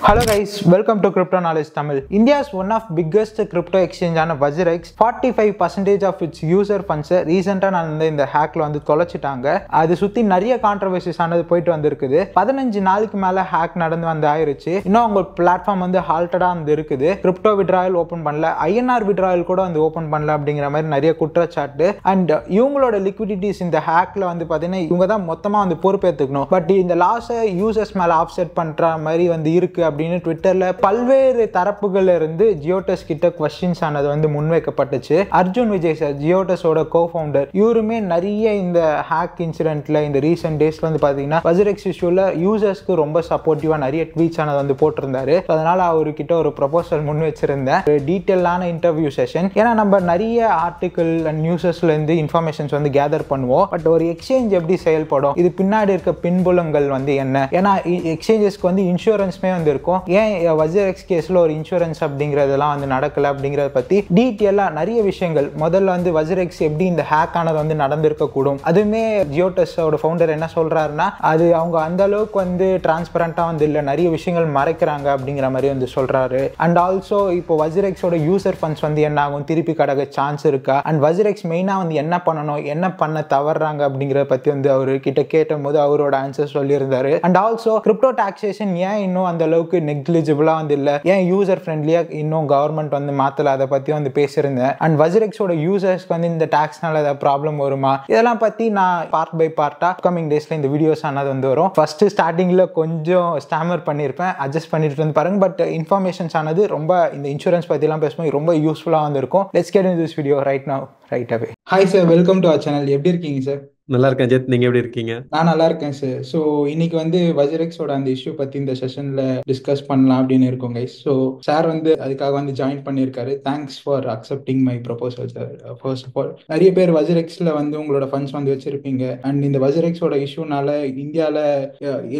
Hello guys, welcome to Crypto Knowledge Tamil. India's one of biggest crypto exchange on WazirX 45% of its user funds recently நடந்த இந்த ஹேக்ல வந்து தொலைச்சிட்டாங்க. அது சுத்தி நிறைய கான்ட்ரோவர்சிஸ் ஆனது போயிட்டு வந்திருக்குது. 15 நாளுக்கு மேல ஹேக் நடந்து வந்து ஆயிருச்சு. இன்னும் உங்க பிளாட்ஃபார்ம் வந்து ஹால்டடா வந்து இருக்குது. கிரிப்டோ விட்ராயல் ஓபன் பண்ணல, ஐஎன்ஆர் விட்ராயல் கூட வந்து ஓபன் பண்ணல அப்படிங்கிற மாதிரி நிறைய குற்றச்சாட்டு. அண்ட் இவங்களோட லிக்விடிட்டிஸ் இந்த ஹேக்ல வந்து பாத்தீங்கன்னா இவங்க தான் மொத்தமா வந்து பொறுப்பேற்றுக்கணும். பட் இந்த லாஸை யூசர்ஸ் மேல ஆஃப்செட் பண்ற மாதிரி வந்து இருக்கு அப்படின்னு ட்விட்டர்ல பல்வேறு தரப்புகள்ல இருந்து ஜியோடஸ் கிட்ட क्वेश्चंस ஆனது வந்து முன்வைக்கப்பட்டுச்சு. அர்ஜுன் விஜய் சார், ஜியோடஸோட கோ-ஃபவுண்டர், இவருமே நிறைய இந்த ஹேக் இன்சிடென்ட்ல இந்த ரீசென்ட் டேஸ்ல வந்து பாத்தீங்கன்னா WazirX இஷ்யூல யூசர்ஸ்க்கு ரொம்ப சப்போர்ட்டிவா நிறைய ட்வீட்ஸ் ஆனது வந்து போட்டிருந்தாரு. அதனால அவர்கிட்ட ஒரு ப்ரொபோசல் முன் வச்சிருந்தேன், ஒரு டீட்டெயிலான இன்டர்வியூ செஷன். ஏன்னா நம்ம நிறைய ஆர்டிகல் அண்ட் நியூஸஸ்ல இருந்து இன்ஃபர்மேஷன்ஸ் வந்து கேதர் பண்ணுவோம். பட் ஒரு எக்ஸ்சேஞ்ச் எப்படி செயல்படும், இது பின்னாடி இருக்க பின்புலங்கள் வந்து என்ன, ஏன்னா எக்ஸ்சேஞ்சஸ்க்கு வந்து இன்சூரன்ஸ்மே வந்து இருக்கும், ஏன் WazirX கேஸ்ல ஒரு இன்சூரன்ஸ் அப்படிங்கறதெல்லாம் வந்து நடக்கல அப்படிங்கறத பத்தி டீட்டெயிலா நிறைய விஷயங்கள். முதல்ல வந்து WazirX எப்படி இந்த ஹேக் ஆனது வந்து நடந்திருக்க கூடும், அதுமே ஜியோடஸோட ஃபவுண்டர் என்ன சொல்றாருன்னா அது அவங்க அந்த அளவுக்கு வந்து டிரான்ஸ்பரண்டா வந்து இல்ல, நிறைய விஷயங்கள் மறைக்கிறாங்க அப்படிங்கிற மாதிரி வந்து சொல்றாரு. அண்ட் ஆல்சோ இப்போ WazirXோட யூசர் ஃபண்ட்ஸ் வந்து என்ன ஆகும், திருப்பி கடக்க சான்ஸ் இருக்கா, அண்ட் WazirX மெயினா வந்து என்ன பண்ணணும், என்ன பண்ண தவறாங்க அப்படிங்கறத பத்தி வந்து அவரு கிட்ட கேட்டும் போது அவரோட ஆன்சர் சொல்லியிருந்தாரு. அண்ட் ஆல்சோ கிரிப்டோ டாக்ஸேஷன் ஏன் இன்னும் அந்த அளவுக்கு நெக்லிஜிபிளா வந்து இல்ல, ஏன் யூசர் ஃப்ரெண்ட்லியா இன்னும் கவர்மெண்ட் வந்து மாத்தல, அதை பத்தி வந்து பேசியிருந்தேன். அண்ட் WazirXோட யூசர்ஸ்க்கு வந்து இந்த டாக்ஸ்னால ஏதாவது ப்ராப்ளம் வருமா, இதெல்லாம் பத்தி நான் பார்ட் பை பார்ட்டா அப்கமிங் டேஸ்ல இந்த வீடியோஸ் ஆனது வந்து வரும். ஃபர்ஸ்ட் ஸ்டார்டிங்ல கொஞ்சம் ஸ்டாமர் பண்ணியிருப்பேன், அட்ஜஸ்ட் பண்ணிட்டு வந்து பாருங்க. பட் இன்ஃபர்மேஷன்ஸ் ஆனது ரொம்ப இந்த இன்சூரன்ஸ் பத்தி எல்லாம் பேசும்போது ரொம்ப யூஸ்ஃபுல்லா வந்து இருக்கும். Let's get into this video right now, right away. Hi sir, welcome to our channel. எப்படி இருக்கீங்க சார்? நல்லா இருக்கேன் ஜெத், நீங்க எப்படி இருக்கீங்க? நான் நல்லா இருக்கேன் சார். ஸோ இன்னைக்கு வந்து WazirXோட அந்த இஷ்யூ பத்தி இந்த செஷன்ல டிஸ்கஸ் பண்ணலாம் அப்படின்னு இருக்கோம் கைஸ். ஸோ சார் வந்து அதுக்காக வந்து ஜாயின் பண்ணியிருக்காரு. Thanks for accepting my proposal sir. First of all, நிறைய பேர் WazirXல வந்து உங்களோட ஃபண்ட்ஸ் வந்து வச்சிருப்பீங்க. அண்ட் இந்த WazirXோட இஷ்யூனால இந்தியாவில்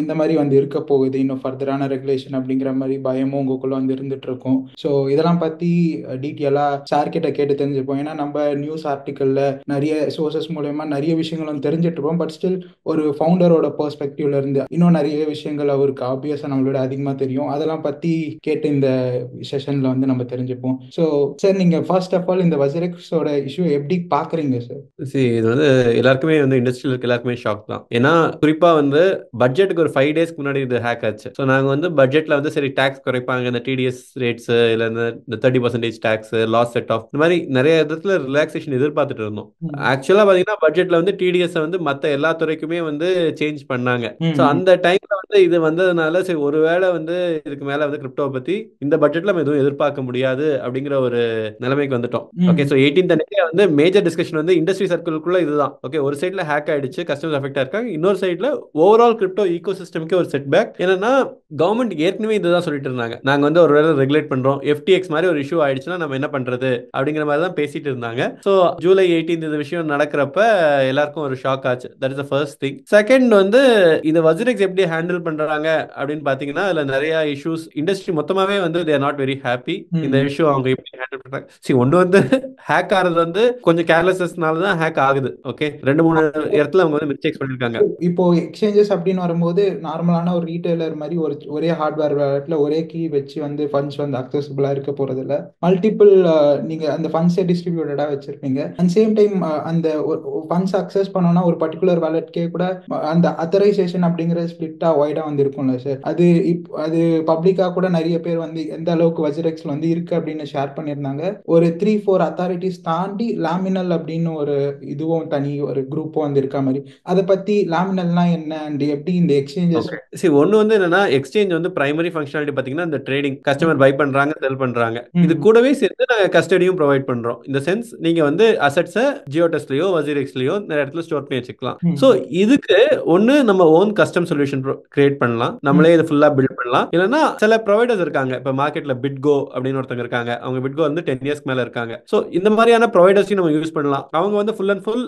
எந்த மாதிரி வந்து இருக்க போகுது, இன்னும் ஃபர்தரான ரெகுலேஷன் அப்படிங்கிற மாதிரி பயமும் உங்களுக்குள்ள வந்து இருந்துட்டு இருக்கும். ஸோ இதெல்லாம் பத்தி டீட்டெயிலா சார் கிட்ட கேட்டு தெரிஞ்சுப்போம். ஏன்னா நம்ம நியூஸ் ஆர்டிக்கல்ல நிறைய சோர்சஸ் மூலமா நிறைய விஷயங்கள் தெரிஞ்சிட்டு இருப்போம். பட் ஸ்டில் ஒரு ஃபவுண்டரோட பெர்ஸ்பெக்டிவ்ல இருந்து இன்னும் நிறைய விஷயங்கள் அவருக்கு ஆப்வியஸா நம்மளோட அதிகமா தெரியும். அதெல்லாம் பத்தி கேட்டு இந்த செஷன்ல வந்து நம்ம தெரிஞ்சுப்போம். ஸோ சார், நீங்க ஃபர்ஸ்ட் ஆஃப் ஆல் இந்த WazirXோட இஷ்யூ எப்படி பாக்குறீங்க சார்? இது வந்து எல்லாருக்குமே வந்து இண்டஸ்ட்ரியில் இருக்க எல்லாருக்குமே ஷாக் தான். ஏன்னா குறிப்பா வந்து பட்ஜெட்டுக்கு ஒரு 5 டேஸ்க்கு முன்னாடி இது ஹேக் ஆச்சு. ஸோ நாங்க வந்து பட்ஜெட்ல வந்து சரி டாக்ஸ் குறைப்பாங்க, இந்த டிடிஎஸ் ரேட்ஸ் இல்ல இந்த 30% டாக்ஸ், லாஸ் செட் ஆஃப், இந்த மாதிரி நிறைய இடத்துல ரிலாக்ஸேஷன் எதிர்பார்த்துட்டு இருந்தோம். ஆக்சுவலா பாத்தீங்கன்னா பட்ஜெட்ல வந்து டிடிஎஸ் வந்து மத்த எல்லா துறைக்குமே வந்து சேஞ்ச் பண்ணாங்க. சோ அந்த டைம்ல வந்து இது வந்ததுனால சரி ஒருவேளை வந்து இதுக்கு மேல வந்து கிரிப்டோ பத்தி இந்த பட்ஜெட்ல நம்ம எதுவும் எதிர்பார்க்க முடியாது அப்படிங்கிற ஒரு நிலைமைக்கு வந்துட்டோம். ஓகே, சோ 18th அன்னைக்கு வந்து மேஜர் டிஸ்கஷன் வந்து இண்டஸ்ட்ரி சர்க்கிள்குள்ள இதுதான். ஓகே, ஒரு சைடுல ஹேக் ஆயிடுச்சு, கஸ்டமர்ஸ் அஃபெக்ட் ஆயிருக்காங்க, இன்னொரு சைடுல ஓவரால் கிரிப்டோ ஈகோ சிஸ்டம்க்கு ஒரு செட் பேக். என்னன்னா கவர்மெண்ட் ஏற்கனவே இதுதான் சொல்லிட்டு இருந்தாங்க, நாங்க வந்து ஒரு வேளை ரெகுலேட் பண்றோம், FTX மாதிரி ஒரு இஷ்யூ ஆயிடுச்சுன்னா நம்ம என்ன பண்றது அப்படிங்கிற மாதிரி தான் பேசிட்டு இருந்தாங்க. சோ ஜூலை 18 இந்த விஷயம் நடக்கிறப்ப எல்லாருக்கும் ஒரு ஷாக் ஆச்சு. That is the first thing. Second வந்து இந்த WazirX எப்படி ஹேண்டில் பண்றாங்க அப்படின்னு பாத்தீங்கன்னா அதுல நிறைய இஷ்யூஸ், இண்டஸ்ட்ரி மொத்தமாவே வந்து they are not very happy இந்த இஷ்யூ அவங்க எப்படி ஹேண்டில் பண்றாங்க. சரி, ஒன்று வந்து ஹேக் ஆகிறது வந்து கொஞ்சம் கேர்லெஸ்னால தான் ஹேக் ஆகுது. ஓகே, 2-3 இடத்துல அவங்க வந்து மிஸ்டேக்ஸ் பண்ணிருக்காங்க. இப்போ எக்ஸ்சேஞ்சஸ் அப்படின்னு வரும்போது நார்மலான ஒரு ரீட்டைலர் மாதிரி ஒரே ஹார்ட்வேர் வேலட்ல ஒரே கீ வச்சு வந்து ஃபண்ட்ஸ் வந்து அக்சசிபிளா இருக்க போறது இல்ல. மல்டிபிள் நீங்க அந்த ஃபண்ட்ஸை டிஸ்ட்ரிபியூட்டடா வச்சிருப்பீங்க. அண்ட் சேம் டைம் அந்த ஃபண்ட்ஸ் அக்சஸ் பண்ணோம்னா ஒரு பர்டிகுலர் வேலட்கே கூட அந்த அத்தரைசேஷன் அப்படிங்கிற ஸ்பிளிட்டா வைடா வந்து இருக்கும்ல சார். அது பப்ளிக்கா கூட நிறைய பேர் வந்து எந்த அளவுக்கு WazirXல வந்து இருக்கு அப்படின்னு ஷேர் பண்ணியிருந்தாங்க. ஒரு 3-4 அத்தாரிட்டிஸ் தாண்டி லாமினல் அப்படின்னு ஒரு இதுவும் தனி ஒரு குரூப்பும் வந்து இருக்க மாதிரி. அதை பத்தி லாமினல்னா என்ன அண்ட் எப்படி இந்த எக்ஸ்சேஞ்சஸ்? சரி, ஒன்னு வந்து என்னன்னா எக்ஸ்சேஞ்ச் வந்து பிரைமரி ஃபங்க்ஷனாலிட்டி பாத்தீங்கன்னா இந்த ட்ரேடிங், கஸ்டமர் பை பண்றாங்க, செல் பண்றாங்க. இது கூடவே சேர்த்து நாங்க கஸ்டடியும் ப்ரொவைட் பண்றோம். இந்த சென்ஸ் நீங்க வந்து அசெட்ஸை ஜியோடஸ்லயோ WazirXலயோ நிறைய இடத்துல ஸ்டோர் பண்ணி வச்சுக்கலாம். சோ இதுக்கு ஒன்னு நம்ம ஓன் கஸ்டம் சொல்யூஷன் கிரியேட் பண்ணலாம், நம்மளே இது ஃபுல்லா பில்ட் பண்ணலாம். இல்லைன்னா சில ப்ரொவைடர்ஸ் இருக்காங்க, இப்ப மார்க்கெட்ல பிட்கோ அப்படின்னு ஒருத்தங்க இருக்காங்க, அவங்க பிட்கோ வந்து 10 இயர்ஸ்க்கு மேல இருக்காங்க. சோ இந்த மாதிரியான ப்ரொவைடர்ஸையும் நம்ம யூஸ் பண்ணலாம். அவங்க வந்து ஃபுல் அண்ட் ஃபுல்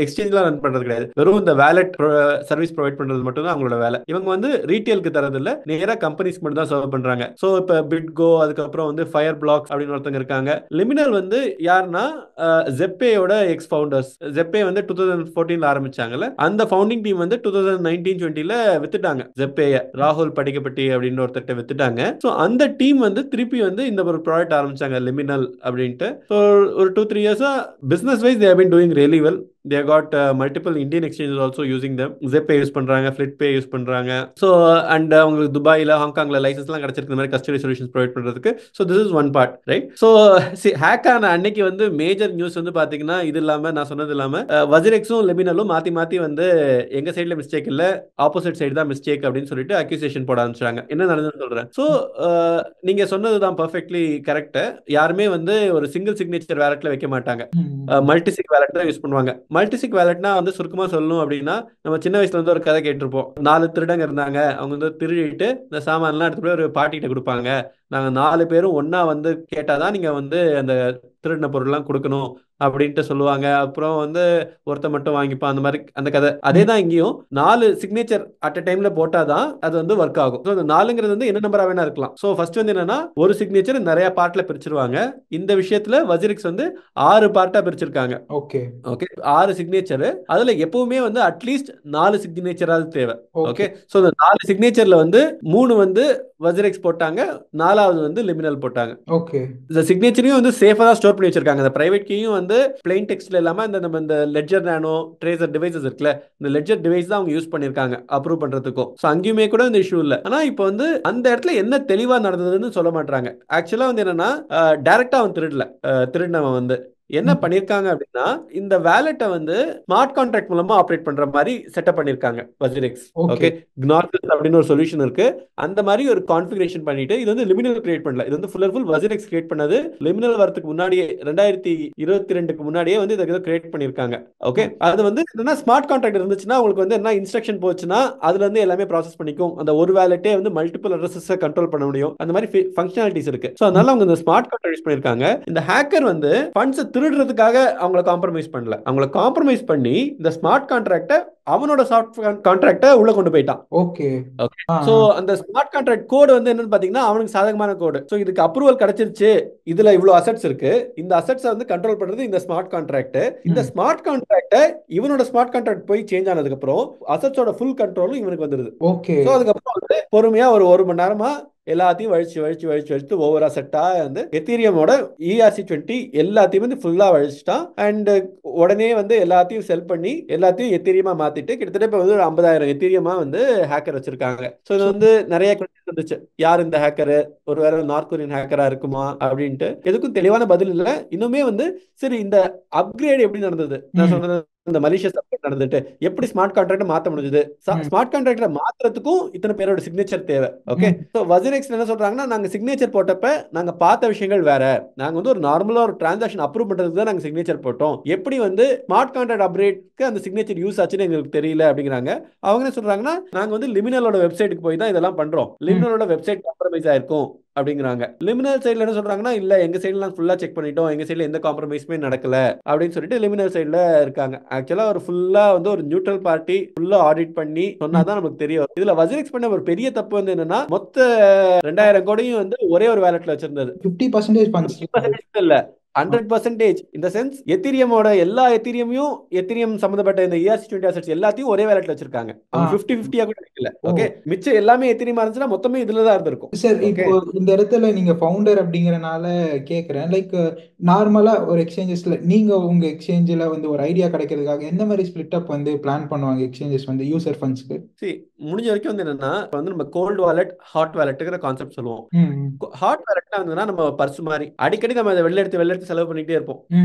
எக்ஸ்சேஞ்ச்லாம் ரன் பண்றது கிடையாது, வெறும் இந்த வேலட் சர்வீஸ் ப்ரொவைட் பண்றது மட்டும் தான் அவங்களோட வேலை. இவங்க வந்து ரீட்டெயிலுக்கு தரது இல்ல, நேரா கம்பெனிஸ்க்கு மட்டும் தான் சர்வ் பண்றாங்க. சோ இப்ப பிட்கோ, அதுக்கப்புறம் வந்து ஃபயர் பிளாக்ஸ் அப்படின்னு ஒருத்தங்க இருக்காங்க. லிமினல் வந்து யாருன்னா ஜெப்பேயோட எக்ஸ் ஃபவுண்டர்ஸ். ஜெப்பே வந்து 2014 ஆரம்பிச்சாங்கல்ல, அந்த ஃபவுண்டிங் டீம் வந்து 2019-20ல வித்துட்டாங்க ஜெப்பேய. ராகுல் படிக்கப்பட்டி அப்படின்னு ஒருத்தர்ட்ட வித்துட்டாங்க. ஸோ அந்த டீம் வந்து திருப்பி வந்து இந்த ஒரு ப்ராடக்ட் ஆரம்பிச்சாங்க லிமினல் அப்படின்ட்டு. ஸோ ஒரு 2-3 இயர்ஸா business wise they have been doing really well. They got multiple Indian exchanges also using them. Zepay use பண்றாங்க, FlitPay யூஸ் பண்றாங்க. ஸோ அண்ட் அவங்களுக்கு துபாயில ஹாங்காங்ல லைசன்ஸ்லாம் கிடைச்சிருக்கு இந்த மாதிரி கஸ்டடி சொல்யூஷன்ஸ் ப்ரொவைட் பண்றதுக்கு. So this is one part right. So hack ஆன அன்னைக்கு வந்து மேஜர் நியூஸ் வந்து பாத்தீங்கன்னா இது இல்லாம நான் சொன்னது இல்லாம வஜிரெக்ஸும் லெமினலும் மாத்தி மாத்தி வந்து எங்க சைடுல மிஸ்டேக் இல்ல, ஆப்போசிட் சைடு தான் மிஸ்டேக் அப்படின்னு சொல்லிட்டு அக்யூசேஷன் போட ஆரம்பிச்சாங்க. என்ன நடந்ததுன்னு சொல்றேன். ஸோ நீங்க சொன்னதுதான் பர்ஃபெக்ட்லி கரெக்ட். யாருமே வந்து ஒரு சிங்கிள் சிக்னேச்சர் வேலட்ல வைக்க மாட்டாங்க, மல்டிசிக் வேலட் தான் யூஸ் பண்ணுவாங்க. மல்டிசிக் வேலட்னா வந்து சுருக்கமா சொல்லணும் அப்படின்னா, நம்ம சின்ன வயசுல வந்து ஒரு கதை கேட்டிருப்போம். 4 திருடங்க இருந்தாங்க, அவங்க வந்து திருடிட்டு இந்த சாமான்லாம் எடுத்து போய் ஒரு பாட்டிகிட்ட கொடுப்பாங்க. நாங்க 4 பேரும் ஒன்னா வந்து கேட்டாதான் நீங்க வந்து அந்த திருடின பொருள்லாம் கொடுக்கணும் அப்படின்ட்டு சொல்லுவாங்க. அப்புறம் வந்து ஒருத்த மட்டும் வாங்கிப்பான், அந்த மாதிரி அந்த கதை. அதே தான் இங்கேயும் 4 சிக்னேச்சர் அட் அ டைம்ல போட்டாதான் அது வந்து ஒர்க் ஆகும். ஸோ அந்த 4ங்கிறது வந்து என்ன நம்பரா வேணா இருக்கலாம். ஸோ ஃபர்ஸ்ட் வந்து என்னன்னா ஒரு சிக்னேச்சர் நிறைய பார்ட்ல பிரிச்சிருவாங்க. இந்த விஷயத்துல வஜிரிக்ஸ் வந்து 6 பார்ட்டா பிரிச்சிருக்காங்க. Okay okay 6 signature. அதுல எப்பவுமே வந்து அட்லீஸ்ட் 4 சிக்னேச்சராவது தேவை. ஓகே ஸோ இந்த 4 சிக்னேச்சர்ல வந்து 3 வந்து வஜிரெக்ஸ் போட்டாங்க, 4வது வந்து லிமினல் போட்டாங்க. ஓகே இந்த சிக்னேச்சரையும் வந்து சேஃபா தான் ஸ்டோர் பண்ணி வச்சிருக்காங்க. இந்த பிரைவேட் கீயும் வந்து பிளைன் டெக்ஸ்ட்ல இல்லாம நம்ம இந்த லெட்ஜர் நானோ ட்ரேசர் டிவைசஸ் இருக்குல்ல, இந்த லெட்ஜர் டிவைஸ் தான் அவங்க யூஸ் பண்ணிருக்காங்க அப்ரூவ் பண்றதுக்கும். ஸோ அங்கேயுமே கூட இந்த இஷ்யூ இல்லை. ஆனா இப்போ வந்து அந்த இடத்துல என்ன தெளிவா நடந்ததுன்னு சொல்ல மாட்டாங்க. ஆக்சுவலா வந்து என்னன்னா டைரக்டா அவன் திருடினவன் வந்து என்ன பண்ணிருக்காங்க அப்படின்னா, இந்த வேலெட்டை வந்து ஸ்மார்ட் கான்ட்ராக்ட் மூலமா ஆப்ரேட் பண்ற மாதிரி செட்டப் பண்ணிருக்காங்க வஜிரெக்ஸ். ஓகே க்னார்கஸ் அப்படின்னு ஒரு சொல்யூஷன் இருக்கு. அந்த மாதிரி ஒரு கான்ஃபிகரேஷன் பண்ணிட்டு இது வந்து லிமினல் கிரியேட் பண்ணல, இது வந்து full and full WazirX create பண்ணது. லிமினல் வரதுக்கு முன்னாடியே 2022க்கு முன்னாடியே வந்து இதை கிரியேட் பண்ணிருக்காங்க. ஓகே அது வந்து என்னன்னா ஸ்மார்ட் கான்ட்ராக்ட் இருந்துச்சுன்னா உங்களுக்கு வந்து என்ன இன்ஸ்ட்ரக்ஷன் போச்சுன்னா அதுல இருந்து எல்லாமே ப்ராசஸ் பண்ணிக்கும். அந்த ஒரு வேலெட்டே வந்து மல்டிபிள் அட்ரஸஸ் கண்ட்ரோல் பண்ண முடியும். அந்த மாதிரி ஃபங்க்ஷனாலிட்டிஸ் இருக்கு. ஸோ அதனால அவங்க இந்த ஸ்மார்ட் கான்ட்ராக்ட் யூஸ் பண்ணிருக்காங்க. இந்த ஹேக்கர் வந்து ஃபண்ட்ஸ் திருடுறதுக்காக அவங்கள காம்ப்ரமைஸ் பண்ணல, அவங்கள காம்ப்ரமைஸ் பண்ணி இந்த ஸ்மார்ட் கான்ட்ராக்ட அவனோட சாஃப்ட் கான்ட்ராக்ட உள்ள கொண்டு போயிட்டான். ஓகே சோ அந்த ஸ்மார்ட் கான்ட்ராக்ட் கோட் வந்து என்னன்னு பாத்தீங்கன்னா அவனுக்கு சாதகமான கோடு. சோ இதுக்கு அப்ரூவல் கிடைச்சிருச்சு, இதுல இவ்வளவு அசெட்ஸ் இருக்கு, இந்த அசெட்ஸ் வந்து கண்ட்ரோல் பண்றது இந்த ஸ்மார்ட் கான்ட்ராக்ட். இந்த ஸ்மார்ட் கான்ட்ராக்ட இவனோட ஸ்மார்ட் கான்ட்ராக்ட் போய் சேஞ்ச் ஆனதுக்கு அப்புறம் அசெட்ஸோட ஃபுல் கண்ட்ரோலும் இவனுக்கு வந்துருது. ஓகே சோ அதுக்கப்புறம் வந்து பொறுமையா ஒரு மணி நேரமா எல்லாத்தையும் வழிச்சு ஓவரா செட்டா வந்து எத்தீரியமோட ERC20 எல்லாத்தையும் வந்து ஃபுல்லா வழிச்சிட்டான். அண்ட் உடனே வந்து எல்லாத்தையும் செல் பண்ணி எல்லாத்தையும் எத்தீரியமா மாத்திட்டு கிட்டத்தட்ட இப்ப வந்து ஒரு 50,000 எத்தீரியமா வந்து ஹேக்கர் வச்சிருக்காங்க. சோ இது வந்து நிறைய கொஸ்டின் இருந்துச்சு, யார் இந்த ஹேக்கர், ஒருவேளை நார்த் கொரியன் ஹேக்கரா இருக்குமா அப்படின்ட்டு. எதுக்கும் தெளிவான பதில் இல்ல. இன்னுமே வந்து சரி இந்த அப்கிரேட் எப்படி நடந்தது, நான் சொன்னது இந்த மலிஷியஸ் அப்டேட் நடந்துட்டு எப்படி ஸ்மார்ட் கான்ட்ராக்ட் மாத்த முடிஞ்சது, ஸ்மார்ட் கான்ட்ராக்ட் மாத்துறதுக்கும் இத்தனை பேரோட சிக்னேச்சர் தேவை. ஓகே சோ வஜிரெக்ஸ் என்ன சொல்றாங்கன்னா, நாங்க சிக்னேச்சர் போட்டப்ப நாங்க பார்த்த விஷயங்கள் வேற, நாங்க வந்து ஒரு நார்மலா ஒரு டிரான்சாக்ஷன் அப்ரூவ் பண்றதுக்கு தான் நாங்க சிக்னேச்சர் போட்டோம், எப்படி வந்து ஸ்மார்ட் கான்ட்ராக்ட் அப்டேட்க்கு அந்த சிக்னேச்சர் யூஸ் ஆச்சுன்னு எங்களுக்கு தெரியல அப்படிங்கிறாங்க. அவங்க என்ன சொல்றாங்கன்னா, நாங்க வந்து லிமினலோட வெப்சைட்டுக்கு போய் தான் இதெல்லாம் பண்றோம், லிமினலோட வெப்சைட் காம்ப்ரமைஸ் ஆயிருக்கும் அப்படிங்கிறாங்க. லிமினல் சைடுல என்ன சொல்றாங்கன்னா, இல்ல எங்க சைடுல ஃபுல்லா செக் பண்ணிட்டோம், எங்க சைடுல எந்த காம்ப்ரமைஸுமே நடக்கல அப்படின்னு சொல்லிட்டு லிமினல் சைடுல இருக்காங்க. ஆக்சுவலா ஒரு ஃபுல்லா வந்து ஒரு நியூட்ரல் பார்ட்டி ஃபுல்லா ஆடிட் பண்ணி சொன்னாதான் நமக்கு தெரியும். இதுல வஜிரெக்ஸ் பண்ண ஒரு பெரிய தப்பு வந்து என்னன்னா, மொத்த 2000 கோடியும் வந்து ஒரே ஒரு வேலட்ல வச்சிருந்தது. 50% இல்ல 100% இந்த சென்ஸ் எத்தீரியமோட எல்லா எத்தீரியமையும் எத்தீரியம் சம்பந்தப்பட்ட இந்த ERC20 அசெட்ஸ் எல்லாத்தையும் ஒரே வேலட்ல வச்சிருக்காங்க. 50-50 கூட இருக்கல. ஓகே மிச்சம் எல்லாமே எத்தீரியமா இருந்துச்சுன்னா மொத்தமே இதுல தான் இருந்திருக்கும். சார் இப்போ இந்த இடத்துல நீங்க ஃபவுண்டர் அப்படிங்கறனால கேக்குறேன், லைக் நார்மலா ஒரு எக்ஸ்சேஞ்சஸ்ல நீங்க உங்க எக்ஸ்சேஞ்சில் வந்து ஒரு ஐடியா கிடைக்கிறதுக்காக எந்த மாதிரி ஸ்பிளிட் அப் வந்து பிளான் பண்ணுவாங்க எக்ஸ்சேஞ்சஸ் வந்து யூசர் ஃபண்ட்ஸ்க்கு? சரி முடிஞ்ச வரைக்கும் வந்து என்னன்னா வந்து நம்ம கோல்டு வாலெட் ஹாட் வாலெட்டுங்கிற கான்செப்ட் சொல்லுவோம். ஹாட் வாலெட்னா வந்து நம்ம பர்ஸ் மாதிரி அடிக்கடி நம்ம அதை வெளில எடுத்து செலவு பண்ணிட்டே இருப்போம்.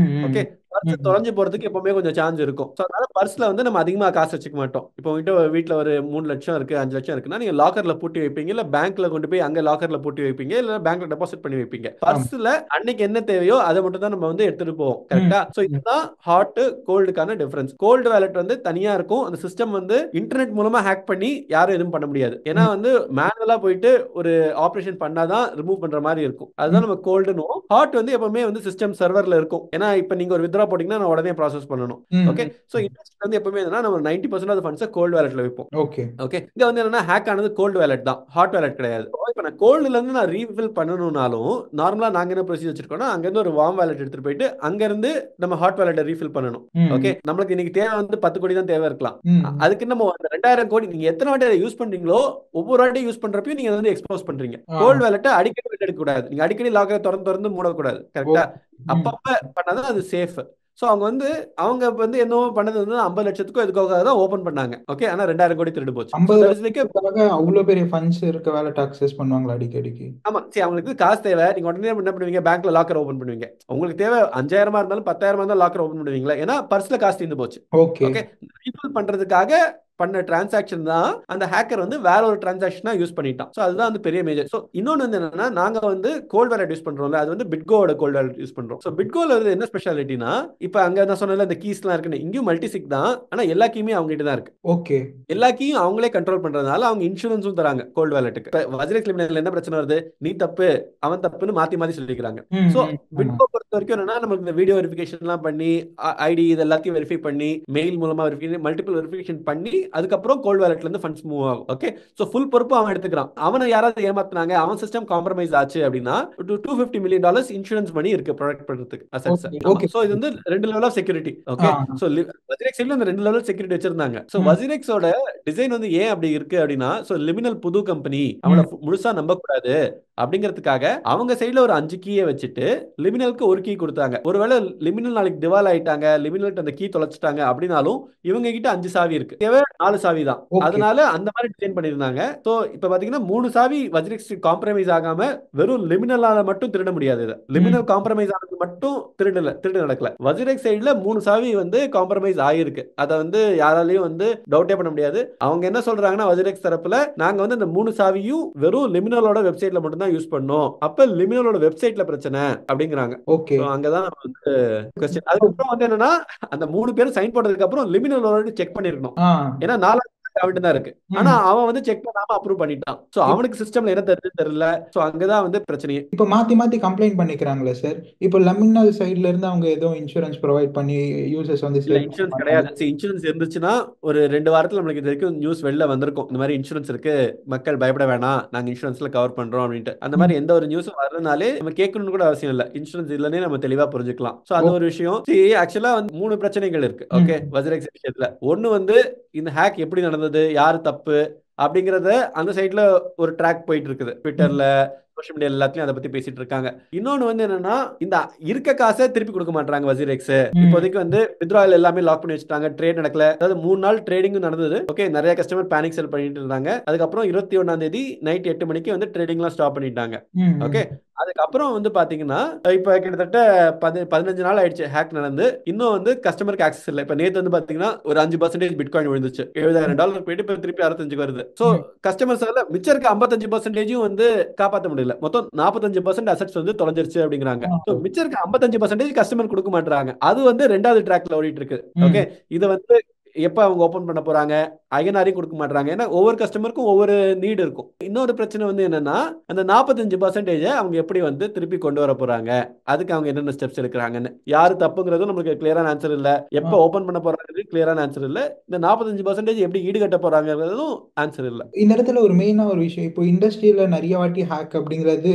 ஓகே பர்ஸ் தொலைஞ்சு போறதுக்கு எப்பவுமே கொஞ்சம் சான்ஸ் இருக்கும். ஸோ அதனால பர்ஸ்ல வந்து நம்ம அதிகமாக காசு வச்சுக்க மாட்டோம். இப்போ வீட்டில் ஒரு 3 லட்சம் இருக்கு, 5 லட்சம் இருக்குன்னா நீங்க லாக்கர்ல பூட்டி வைப்பீங்க, இல்ல பேங்க்ல கொண்டு போய் அங்க லாக்கர்ல பூட்டி வைப்பீங்க, இல்ல பேங்க்ல டெபாசிட் பண்ணி வைப்பீங்க. பர்ஸ்ல அன்னைக்கு என்ன தேவையோ அதை மட்டும் தான் நம்ம வந்து எடுத்துட்டு போவோம். கரெக்டா? ஸோ இதுதான் ஹாட் கோல்டுக்கான டிஃபரன்ஸ். கோல்டு வாலெட் வந்து தனியா இருக்கும், அந்த சிஸ்டம் வந்து இன்டர்நெட் மூலமா ஹேக் பண்ணி யாரும் எதுவும் பண்ண முடியாது. ஏன்னா வந்து மேனுவலா போயிட்டு ஒரு ஆபரேஷன் பண்ணாதான் ரிமூவ் பண்ற மாதிரி இருக்கும். அதுதான் நம்ம கோல்டுன்னு. ஹாட் வந்து எப்பவுமே வந்து சிஸ்டம் சர்வர்ல இருக்கும். ஏன்னா இப்ப நீங்க ஒரு வித்ரா ரூபா போட்டீங்கன்னா நான் உடனே ப்ராசஸ் பண்ணணும். ஓகே, ஸோ இண்டஸ்ட்ரி வந்து எப்பவுமே என்னன்னா நம்ம 90% ஆஃப் ஃபண்ட்ஸை கோல்டு வேலெட்ல வைப்போம். ஓகே ஓகே, இங்க வந்து என்னன்னா ஹேக் ஆனது கோல்டு வேலெட் தான், ஹாட் வேலெட் கிடையாது. இப்போ நான் கோல்டுல இருந்து நான் ரீஃபில் பண்ணணும்னாலும் நார்மலா நாங்க என்ன ப்ரொசீஜர் வச்சிருக்கோம்னா அங்க இருந்து ஒரு வார்ம் வேலெட் எடுத்துட்டு போயிட்டு அங்க இருந்து நம்ம ஹாட் வேலெட்டை ரீஃபில் பண்ணணும். ஓகே, நம்மளுக்கு இன்னைக்கு தேவை வந்து 10 கோடி தான் தேவை இருக்கலாம். அதுக்கு நம்ம 2000 கோடி நீங்க எத்தனை வாட்டி அதை யூஸ் பண்றீங்களோ ஒவ்வொரு வாட்டி யூஸ் பண்றப்பையும் நீங்க வந்து எக்ஸ்போஸ் பண்றீங்க. கோல்டு வேலெட்டை அடிக்கடி எடுக்க கூடாது, நீங்க அடிக்கடி லாக்கரை திறந்து திறந்து மூடக்கூடாது. கரெக்டா? அப்பப்ப பண்ணாதான் அது சேஃப். ஸோ அவங்க வந்து என்னவோ பண்ணது வந்து 50 லட்சத்துக்கும் எதுக்காக தான் ஓப்பன் பண்ணாங்க. ஓகே, ஆனா 2000 கோடி திருடு போச்சு. 50 லட்சத்துக்காக அவ்வளோ பெரிய ஃபண்ட்ஸ் இருக்க வேலெட் அக்சஸ் பண்ணுவாங்களா அடிக்கடிக்கு? ஆமா, சரி, அவங்களுக்கு காசு தேவை. நீங்க உடனே என்ன பண்ணுவீங்க, பேங்க்ல லாக்கர் ஓபன் பண்ணுவீங்க. உங்களுக்கு தேவை 5000 இருந்தாலும் 10,000 இருந்தாலும் லாக்கர் ஓபன் பண்ணுவீங்களா? ஏன்னா பர்ஸ்ல காசு தீர்ந்து போச்சு. ஓகே ஓகே, ரீஃபில் பண்றதுக்காக பண்ண டிரான்சாக்ஷன் தான் அந்த ஹேக்கர் வந்து வேற ஒரு டிரான்சாக்ஷனா யூஸ் பண்ணிட்டான். ஸோ அதுதான் வந்து பெரிய மேஜர். ஸோ இன்னொன்று வந்து என்னன்னா நாங்க வந்து கோல்ட் வேலெட் யூஸ் பண்றோம்ல, அது வந்து பிட்கோவோட கோல்ட் வேலெட் யூஸ் பண்றோம். ஸோ பிட்கோல வந்து என்ன ஸ்பெஷாலிட்டினா இப்போ அங்க நான் சொன்னல இந்த கீஸ்லாம் இருக்குன்னு, இங்கேயும் மல்டிசிக் தான், ஆனா எல்லா கீயுமே அவங்க கிட்ட தான் இருக்கு. ஓகே எல்லா கீயும் அவங்களே கண்ட்ரோல் பண்றதுனால அவங்க இன்சூரன்ஸும் தராங்க கோல்ட் வேலெட்டுக்கு. வஜ்ரக்ஸ் லிமிடெட்ல என்ன பிரச்சனை வருது, நீ தப்பு அவன் தப்புன்னு மாத்தி மாத்தி சொல்லிக்கிறாங்க. ஸோ பிட்கோ பொறுத்த வரைக்கும் என்னன்னா நமக்கு இந்த வீடியோ வெரிஃபிகேஷன்லாம் பண்ணி ஐடி இது எல்லாத்தையும் வெரிஃபை பண்ணி மெயில் மூலமா வெரிஃபிகேஷன் மல்டிபிள் வெரிஃபிகேஷன் பண்ணி அதுக்கப்புறம் கோல்ட் வேலெட்ல இருந்து ஃபண்ட்ஸ் மூவ் ஆகும். ஓகே, சோ ஃபுல் பொறுப்பு அவன் எடுத்துக்கிறான். அவனை யாராவது ஏமாத்துனாங்க, அவன் சிஸ்டம் காம்ப்ரமைஸ் ஆச்சு அப்படின்னா $250 மில்லியன் இன்சூரன்ஸ் மணி இருக்கு ப்ரொடெக்ட் பண்றதுக்கு அசெட்ஸ். ஓகே சோ இது வந்து 2 level of security. Okay, so வஜிரெக்ஸ்ல அந்த 2 லெவல் செக்யூரிட்டி வச்சிருந்தாங்க. சோ வஜிரெக்ஸோட டிசைன் வந்து ஏன் அப்படி இருக்கு அப்படின்னா, சோ லிமினல் புது கம்பெனி அவங்கள முழுசா நம்ப கூடாது அப்படிங்கிறதுக்காக அவங்க சைடுல ஒரு 5 கீயை வச்சுட்டு லிமினலுக்கு ஒரு கீ கொடுத்தாங்க. ஒருவேளை லிமினல் நாளைக்கு திவால் ஆயிட்டாங்க, லிமினல் அந்த கீ தொலைச்சிட்டாங்க அப்படின்னாலும் இவங்க கிட்ட 5 சாவி இருக்கு, தேவை 4 சாவி தான். அதனால அந்த மாதிரி டிசைன் பண்ணிருந்தாங்க. சோ இப்ப பாத்தீங்கன்னா 3 சாவி வஜ்ரெக்ஸ் காம்ப்ரமைஸ் ஆகாம வெறும் லிமினலால மட்டும் திருட முடியாது. இதை லிமினல் காம்ப்ரமைஸ் ஆனது மட்டும் திருடு நடக்கல. வஜ்ரெக்ஸ் சைடுல 3 சாவி வந்து காம்ப்ரமைஸ் ஆயிருக்கு. அதை வந்து யாராலையும் வந்து டவுட்டே பண்ண முடியாது. அவங்க என்ன சொல்றாங்கன்னா வஜ்ரெக்ஸ் தரப்புல நாங்க வந்து இந்த 3 சாவியும் வெறும் லிமினலோட வெப்சைட்ல மட்டும் தான் யூஸ் பண்ணோம், அப்ப லிமினலோட வெப்சைட்ல பிரச்சனை அப்படிங்கிறாங்க. ஓகே அங்கதான் வந்து கொஸ்டின். அதுக்கப்புறம் வந்து என்னன்னா அந்த 3 பேரும் சைன் போட்டதுக்கு அப்புறம் லிமினலோட செக் பண்ணிருக்கணும். ஏன்னா 4 அவன்கிட்ட தான் இருக்கு, ஆனா அவன் வந்து செக் பண்ணாம அப்ரூவ் பண்ணிட்டான். சோ அவனுக்கு சிஸ்டம்ல என்ன தெரியுது தெரியல. சோ அங்கதான் வந்து பிரச்சனையே. இப்போ மாத்தி மாத்தி கம்ப்ளைண்ட் பண்ணிக்கிறாங்களே சார், இப்போ லெமினல் சைடுல இருந்து அவங்க ஏதோ இன்சூரன்ஸ் ப்ரொவைட் பண்ணி யூசர்ஸ் வந்து இல்ல இன்சூரன்ஸ் கிடையாது. இன்சூரன்ஸ் இருந்துச்சுன்னா ஒரு 2 வாரத்துல நம்மளுக்கு இது வரைக்கும் நியூஸ் வெளில வந்திருக்கும், இந்த மாதிரி இன்சூரன்ஸ் இருக்கு, மக்கள் பயப்பட வேணாம், நாங்க இன்சூரன்ஸ்ல கவர் பண்றோம் அப்படின்ட்டு. அந்த மாதிரி எந்த ஒரு நியூஸும் வரனாலே நம்ம கேட்கணும்னு கூட அவசியம் இல்ல, இன்சூரன்ஸ் இல்லனே நம்ம தெளிவா புரிஞ்சுக்கலாம். சோ அது ஒரு விஷயம். ஆக்சுவலா வந்து 3 பிரச்சனைகள் இருக்கு. ஓகே, வஜ்ரெக்ஸ் விஷயத்துல ஒன்னு வந்து இந்த ஹேக் எப்படி நடந்தது, யாரு தப்பு அப்படிங்கறத அந்த சைட்ல ஒரு ட்ராக் போயிட்டு இருக்குது. ட்விட்டர்ல சோஷியல் மீடியா எல்லாத்துலயும் அதை பத்தி பேசிட்டு இருக்காங்க. இன்னொன்னு வந்து என்னன்னா இந்த இருக்க காசை திருப்பி கொடுக்க மாட்டாங்க வஜ்ரெக்ஸ். இப்போதைக்கு வந்து வித்ட்ராயல் எல்லாமே லாக் பண்ணி வச்சுட்டாங்க, ட்ரேட் நடக்கல. அதாவது 3 நாள் ட்ரேடிங் நடந்தது. ஓகே, நிறைய கஸ்டமர் பேனிக் செல் பண்ணிட்டு இருந்தாங்க. அதுக்கப்புறம் 21ஆம் தேதி நைட் 8 மணிக்கு வந்து ட்ரேடிங்லாம் ஸ்டாப் பண்ணிட்டாங்க. ஓகே, அதுக்கப்புறம் வந்து பாத்தீங்கன்னா இப்ப கிட்டத்தட்ட 15 நாள் ஆயிடுச்சு ஹேக் நடந்து, இன்னும் வந்து கஸ்டமருக்கு ஆக்சஸ் இல்லை. இப்ப நேத்து வந்து பாத்தீங்கன்னா ஒரு 5% பிட்காயின் விழுந்துச்சு, $70,000 போயிட்டு இப்ப திருப்பி 65 வருது. சோ கஸ்டமர்ஸ் மிச்சம் இருக்க 55% வந்து காப்பாற்ற முடியல. மொத்தம் 45% அசெட்ஸ் வந்து தொலைஞ்சிருச்சு அப்படிங்கிறாங்க. மிச்சம் இருக்க 55% கஸ்டமர் கொடுக்க மாட்டாங்க. அது வந்து 2வது ட்ராக்ல ஓடிட்டு இருக்கு. ஓகே, இது வந்து எப்ப அவங்க ஓபன் பண்ண போறாங்க, ஐஎன்ஆரையும் கொடுக்க மாட்டாங்க. ஏன்னா ஒவ்வொரு கஸ்டமருக்கும் ஒவ்வொரு நீடு இருக்கும். இன்னொரு பிரச்சனை வந்து என்னன்னா அந்த 45% அவங்க எப்படி வந்து திருப்பி கொண்டு வர போறாங்க, அதுக்கு அவங்க என்னென்ன ஸ்டெப்ஸ் எடுக்கிறாங்கன்னு யாரு தப்புங்கிறதும் நமக்கு கிளியரான ஆன்சர் இல்ல. எப்ப ஓபன் பண்ண போறாங்க கிளியரான ஆன்சர் இல்ல. இந்த 45% எப்படி ஈடுகட்ட போறாங்கிறதும் ஆன்சர் இல்ல. இந்த இடத்துல ஒரு மெயினா ஒரு விஷயம், இப்போ இண்டஸ்ட்ரியில நிறைய வாட்டி ஹேக் அப்படிங்கிறது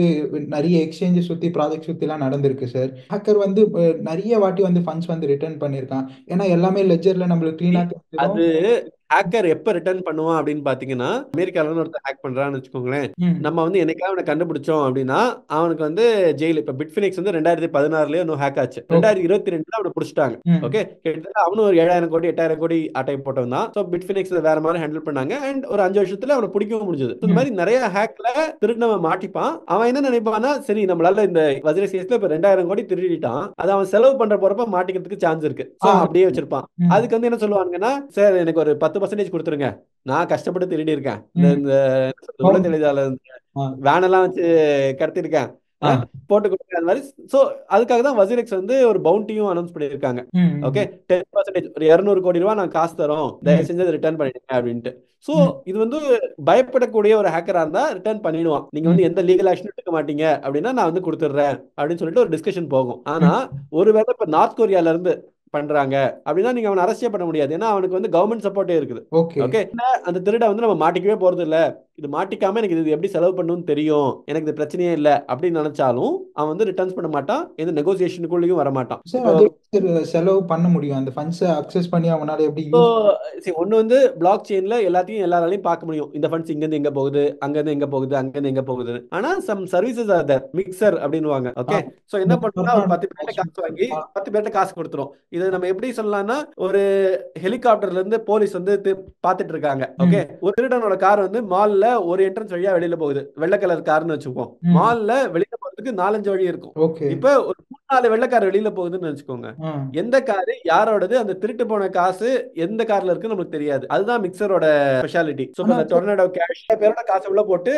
நிறைய எக்ஸ்சேஞ்சு சுத்தி ப்ராஜெக்ட் சுத்தி எல்லாம் நடந்திருக்கு சார். ஹேக்கர் வந்து நிறைய வாட்டி வந்து ஃபண்ட்ஸ் வந்து ரிட்டர்ன் பண்ணிருக்கான். ஏன்னா எல்லாமே லெட்ஜர்ல நம்மளுக்கு கிளீனா அது ஹேக்கர் எப்ப ரிட்டர்ன் பண்ணுவான் அப்படின்னு பாத்தீங்கன்னா, அமெரிக்கால ஒருத்தர் ஹேக் பண்றான்னு வச்சுக்கோங்களேன், நம்ம வந்து என்னைக்காவது அவனை கண்டுபிடிச்சோம் அப்படின்னா அவனுக்கு வந்து ஜெயில். இப்ப பிட்ஃபினிக்ஸ் வந்து 2016 இன்னும் ஹேக் ஆச்சு, 2022 அவனை பிடிச்சிட்டாங்க. ஓகே, கிட்டத்தட்ட அவனும் ஒரு 7,000 கோடி 8,000 கோடி அட்டை போட்டவன் தான். ஸோ பிட்ஃபினிக்ஸ் வேற மாதிரி ஹேண்டில் பண்ணாங்க அண்ட் ஒரு 5 வருஷத்துல அவனை பிடிக்கவும் முடிஞ்சது. இந்த மாதிரி நிறைய ஹேக்ல திருடினவன் மாட்டிப்பான். அவன் என்ன நினைப்பான்னா, சரி நம்மளால இந்த வஜ்ரெக்ஸ் கேஸ்ல இப்ப 2,000 கோடி திருடிட்டான், அதை அவன் செலவு பண்ற போறப்ப மாட்டிக்கிறதுக்கு சான்ஸ் இருக்கு. ஸோ அப்படியே வச்சிருப்பான். அதுக்கு வந்து என்ன சொல்லுவாங்கன்னா, சார் எனக்கு ஒரு 10% கொடுத்துருங்க, நான் கஷ்டப்பட்டு திருடி இருக்கேன், இந்த வேனெல்லாம் வச்சு கடத்திருக்கேன், ஆ. போட்டு கொடுங்க அந்த மாதிரி. ஸோ அதுக்காக தான் வசிரெக்ஸ் வந்து ஒரு பவுண்டியும் அனௌன்ஸ் பண்ணியிருக்காங்க. ம், ஓகே, 10% ஒரு 200 கோடி ரூபாய் நான் காசு தரோம், தயவு செஞ்சு அதை ரிட்டர்ன் பண்ணிடுங்க அப்படின்ட்டு. ஸோ ம், இது வந்து பயப்படக்கூடிய ஒரு ஹேக்கரா இருந்தா ரிட்டர்ன் பண்ணிடுவான். நீங்க ம், வந்து எந்த லீகல் ஆக்ஷன் எடுக்க மாட்டீங்க அப்படின்னா நான் வந்து கொடுத்துட்றேன் அப்படின்னு சொல்லிட்டு ஒரு டிஸ்கஷன் போகும். ஆனா ம். ஒருவேளை இப்ப நார்த் கொரியால இருந்து பண்றாங்க அப்படின்னா நீங்க அவனை அரசியே பண்ண முடியாது. ஏன்னா அவனுக்கு வந்து கவர்மெண்ட் சப்போர்ட்டே இருக்குது. ஓகே. ஓகே, அந்த திருட வந்து நம்ம மாட்டிக்கவே போறது இல்ல, இது மாட்டிக்காம எனக்கு இது எப்படி செலவு பண்ணணும்னு தெரியும், எனக்கு இது பிரச்சனையே இல்லை அப்படின்னு நினைச்சாலும் அவன் வந்து ரிட்டர்ன்ஸ் பண்ண மாட்டான், எந்த நெகோசியேஷனுக்குள்ளேயும் வர மாட்டான். சார் இப்போ அது எப்படி sir செலவு பண்ண முடியும் அந்த ஃபண்ட்ஸை அக்சஸ் பண்ணி அவனால எப்படி ஸோ யூஸ்? ஒன்று வந்து பிளாக் செயின்ல எல்லாத்தையும் எல்லாராலையும் பார்க்க முடியும், இந்த ஃபண்ட்ஸ் இங்கேருந்து எங்க போகுது, அங்கேருந்து எங்க போகுது, அங்கேருந்து எங்க போகுது. ஆனா some services are there, mixer அப்படின்னுவாங்க. ஓகே, ஸோ என்ன பண்ணுறோம்னா ஒரு 10 பேர்ட்ட காசு வாங்கி 10 பேர்ட்ட காசு கொடுத்துரும். இதை நம்ம எப்படி சொல்லலாம்னா ஒரு ஹெலிகாப்டர்ல இருந்து போலீஸ் வந்து பார்த்துட்டு இருக்காங்க. ஓகே, ஒரு திருடனோட கார் வந்து மால்ல ஒரு என்ட்ரன்ஸ் வழியா வெளியில போகுது, வெள்ளை கலர் கார்னு வச்சுப்போம். மால்ல வெளியில போறதுக்கு 4-5 வழி இருக்கும். ஓகே. இப்ப ஒரு 3-4 வெள்ளைக்கார் வெளியில போகுதுன்னு வச்சுக்கோங்க. எந்த காரு யாரோடது, அந்த திருட்டு போன காசு எந்த கார்ல இருக்கு நமக்கு தெரியாது. அதுதான் மிக்சரோட ஸ்பெஷாலிட்டி. சோ அந்த டொர்னடோ கேஷ் பேரோட காசு உள்ள போட்டு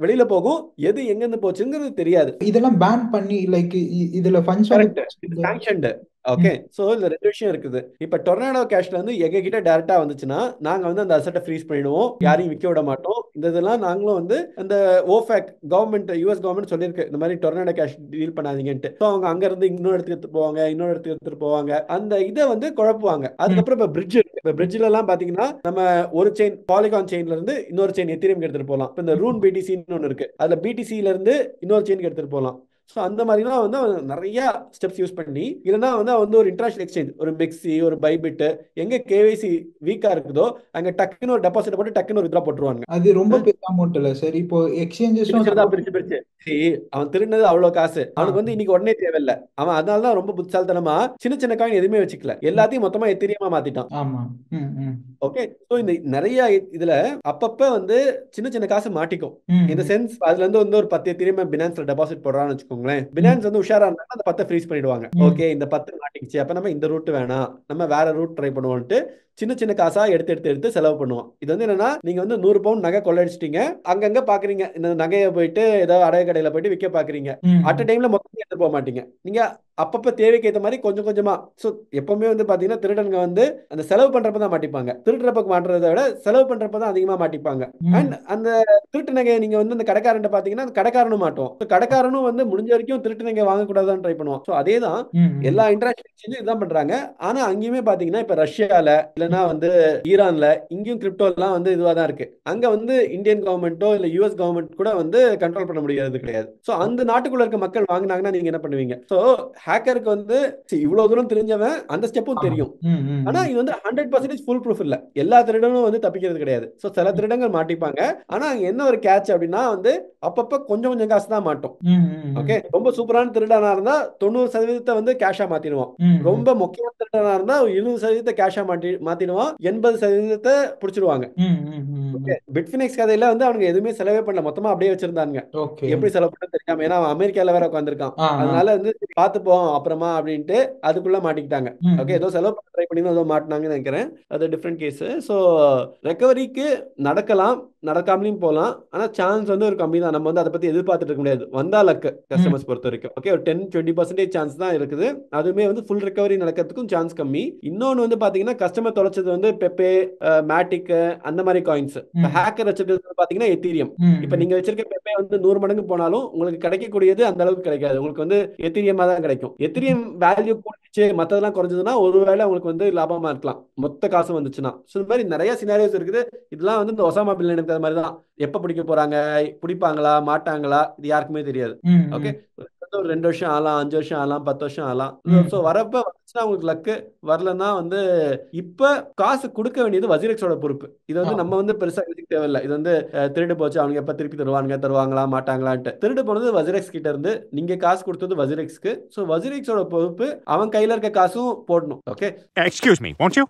வெளியில போகும், எது எங்க இருந்து போச்சுங்கிறது தெரியாது. இதெல்லாம் பேன் பண்ணி லைக் இதுல ஃபண்ட்ஸ் கரெக்ட், இது வந்து சாங்ஷன்டு. ஓகே, சோ இதுல ரெண்டு விஷயம் இருக்குது. இப்ப டொர்னாடோ கேஷ்ல இருந்து எங்க கிட்ட டைரக்டா வந்துச்சுன்னா நாங்க வந்து அந்த அசெட்டை ஃப்ரீஸ் பண்ணிடுவோம், யாரையும் விற்க விட மாட்டோம். இந்த இதெல்லாம் நாங்களும் வந்து அந்த ஓஃபேக் கவர்மெண்ட், யுஎஸ் கவர்மெண்ட் சொல்லியிருக்கு இந்த மாதிரி டொர்னாடோ கேஷ் டீல் பண்ணாதீங்கன்ட்டு. ஸோ அவங்க அங்க இருந்து இன்னொரு இடத்துக்கு எடுத்து போவாங்க, இன்னொரு இடத்துக்கு எடுத்துட்டு போவாங்க, அந்த இதை வந்து குழப்புவாங்க. அதுக்கப்புறம் இப்ப பிரிட்ஜ் இருக்கு. இப்ப பிரிட்ஜ்ல எல்லாம் பாத்தீங்கன்னா நம்ம ஒரு செயின் பாலிகான் செயின்ல இருந்து இன்னொரு செயின் எத்திரியம் எடுத்துட்டு போகலாம். இப்ப இந்த ரூன் பிடிசின்னு ஒன்று இருக்கு, அதுல பிடிசில இருந்து இன்னொரு செயின் எடுத்துட்டு போகலாம். ஸோ அந்த மாதிரிலாம் வந்து அவன் நிறைய ஸ்டெப்ஸ் யூஸ் பண்ணி, இல்லைன்னா வந்து அவன் வந்து ஒரு இன்டர்நேஷனல் எக்ஸ்சேஞ்ச், ஒரு மெக்ஸி, ஒரு பைபிட், எங்க கேவைசி வீக்கா இருக்குதோ அங்க டக்குன்னு ஒரு டெபாசிட் போட்டு டக்குன்னு ஒரு வித்ரா போட்டுருவாங்க. அது ரொம்ப பெரிய அமௌண்ட் இல்ல சார். இப்போ எக்ஸ்சேஞ்சஸும் பிரிச்சு பிரிச்சு அவன் திருடினது அவ்வளவு காசு அவனுக்கு வந்து இன்னைக்கு உடனே தேவையில்லை. அவன் அதனாலதான் ரொம்ப புத்திசாலித்தனமா சின்ன சின்ன காயின் எதுவுமே வச்சுக்கல, எல்லாத்தையும் மொத்தமா எத்திரியமா மாத்திட்டான். ஆமா. ஓகே, சோ இந்த நிறைய இதுல அப்பப்ப வந்து சின்ன சின்ன காசு மாட்டிக்கும். இந்த சென்ஸ் அதுல இருந்து வந்து ஒரு 10 எத்திரியம் பினான்ஸ்ல டெபாசிட் போடுறான்னு வச்சுக்கோங்களேன், பினான்ஸ் வந்து உஷாரா இருந்தா அந்த 10 ஃப்ரீஸ் பண்ணிடுவாங்க. ஓகே, இந்த 10 மாட்டிக்கிச்சு, அப்ப நம்ம இந்த ரூட் வேணாம், நம்ம வேற ரூட் ட்ரை பண்ணுவோம்ட்டு சின்ன சின்ன காசா எடுத்து எடுத்து எடுத்து செலவு பண்ணுவோம். இது வந்து என்னன்னா நீங்க வந்து 100 பவுண்ட் நகை கொள்ளடிச்சிட்டீங்க, அங்கங்க பாக்குறீங்க, இந்த நகையை போயிட்டு ஏதாவது அடகு கடையில போயிட்டு விற்க பாக்குறீங்க, அட் அ டைம்ல மொத்தம் எடுத்து போக மாட்டீங்க, நீங்க அப்பப்ப தேவைக்கு ஏற்ற மாதிரி கொஞ்சம் கொஞ்சமா. ஸோ எப்பவுமே வந்து பாத்தீங்கன்னா திருடனுங்க வந்து அந்த செலவு பண்றப்ப தான் மாட்டிப்பாங்க, திருடுறப்ப மாட்டுறதை விட செலவு பண்றப்ப தான் அதிகமா மாட்டிப்பாங்க. அண்ட் அந்த திருட்டு நகையை நீங்க வந்து அந்த கடைக்காரன் பாத்தீங்கன்னா அந்த கடைக்காரனும் மாட்டோம், கடைக்காரனும் வந்து முடிஞ்ச வரைக்கும் திருட்டு நகை வாங்கக்கூடாதுன்னு ட்ரை பண்ணுவோம். ஸோ அதே தான் எல்லா இன்டராக்ஷன் எக்ஸ்சேஞ்சும் இதுதான் பண்றாங்க. ஆனா அங்கேயுமே பாத்தீங்கன்னா இப்ப ரஷ்யால இல்லைன்னா வந்து ஈரான்ல இங்கேயும் கிரிப்டோ எல்லாம் வந்து இதுவா தான் இருக்கு. அங்க வந்து இந்தியன் கவர்மெண்ட்டோ இல்ல யுஎஸ் கவர்மெண்ட் கூட வந்து கண்ட்ரோல் பண்ண முடியாது கிடையாது. ஸோ அந்த நாட்டுக்குள்ள இருக்க மக்கள் வாங்கினாங்கன்னா நீங்க என்ன பண்ணுவீங்க? ஸோ ஹேக்கருக்கு வந்து இவ்வளவு தூரம் தெரிஞ்சவன் அந்த ஸ்டெப்பும் தெரியும். ஆனா இது வந்து 100% ஃபுல் ப்ரூஃப் இல்ல, எல்லா திருடனும் வந்து தப்பிக்கிறது கிடையாது. ஸோ சில திருடங்கள் மாட்டிப்பாங்க. ஆனா அங்க என்ன ஒரு கேட்ச் அப்படின்னா வந்து அப்பப்ப கொஞ்சம் கொஞ்சம் காசு தான் மாட்டோம். ஓகே, ரொம்ப சூப்பரான திருடனா இருந்தா 90% வந்து கேஷா மாத்திடுவான். ரொம்ப முக்கியமான திருடனா இருந்தா 20% கேஷா மாத்திடுவான், 80% பிடிச்சிருவாங்க. பிட்ஃபினிக்ஸ் கதையில வந்து அவனுக்கு எதுவுமே செலவே பண்ணல, மொத்தமா அப்படியே வச்சிருந்தாங்க. எப்படி செலவு பண்ண தெரியாம, ஏன்னா அமெரிக்கால வேற உட்காந்துருக்கான், அதனால வந்து பாத்துப்போம் அப்புறமா அப்படின்ட்டு அதுக்குள்ள மாட்டிக்கிட்டாங்க. ஓகே, ஏதோ செலவு பண்ண ட்ரை பண்ணி ஏதோ மாட்டினாங்கன்னு நினைக்கிறேன், அது டிஃப்ரெண்ட் கேஸ். ஸோ ரெக்கவரிக்கு நடக்கலாம், நடக்காமலையும் போகலாம். ஆனா சான்ஸ் வந்து ஒரு கம்மி தான். நம்ம வந்து அதை பத்தி எதிர்பார்த்துட்டு இருக்க முடியாது, வந்தா லக்கு கஸ்டமர்ஸ் பொறுத்த வரைக்கும். ஓகே, ஒரு 10-20% சான்ஸ் தான் இருக்குது, அதுவுமே வந்து ஃபுல் ரெக்கவரி நடக்கிறதுக்கும் சான்ஸ் கம்மி. இன்னொன்னு வந்து பாத்தீங்கன்னா கஸ்டமர் தொலைச்சது வந்து பெப்பே, மேட்டிக் அந்த மாதிரி காயின்ஸ். ஹேக்கர் வச்சிருக்கிறது பாத்தீங்கன்னா எத்தீரியம். இப்ப நீங்க வச்சிருக்க பெப்பே வந்து 100 மடங்கு போனாலும் உங்களுக்கு கிடைக்கக்கூடியது அந்த அளவுக்கு கிடைக்காது, உங்களுக்கு வந்து எத்தீரியமா தான் கிடைக்கும். எத்தீரியம் வேல்யூ கூடிச்சு மத்ததெல்லாம் குறைஞ்சதுன்னா ஒருவேளை உங்களுக்கு வந்து லாபமா இருக்கலாம், மொத்த காசு வந்துச்சுன்னா. ஸோ இந்த மாதிரி நிறைய சினாரியோஸ் இருக்குது. இதெல்லாம் வந்து இந்த ஒசாமா பின் லேடன் மாதிரி தான், எப்ப பிடிக்க போறாங்க, பிடிப்பாங்களா மாட்டாங்களா இது யாருக்குமே தெரியாது. ஓகே, ஒரு 2 வருஷம் ஆகலாம், 5 வருஷம் ஆகலாம், 10 வருஷம் ஆகலாம். ஸோ வரப்ப வந்துச்சுன்னா உங்களுக்கு லக்கு, வரலன்னா வந்து இப்ப காசு கொடுக்க வேண்டியது வசிரெக்ஸோட பொறுப்பு. இது வந்து நம்ம வந்து பெருசா யோசிக்க தேவையில்லை. இது வந்து திருடு போச்சு, அவங்க எப்ப திருப்பி தருவாங்களா மாட்டாங்களான்ட்டு. திருடு போனது வசிரெக்ஸ் கிட்ட இருந்து, நீங்க காசு கொடுத்தது வசிரெக்ஸ்க்கு. ஸோ வசிரெக்ஸோட பொறுப்பு அவன் கையில இருக்க காசும் போடணும். Okay, Excuse me, won't you?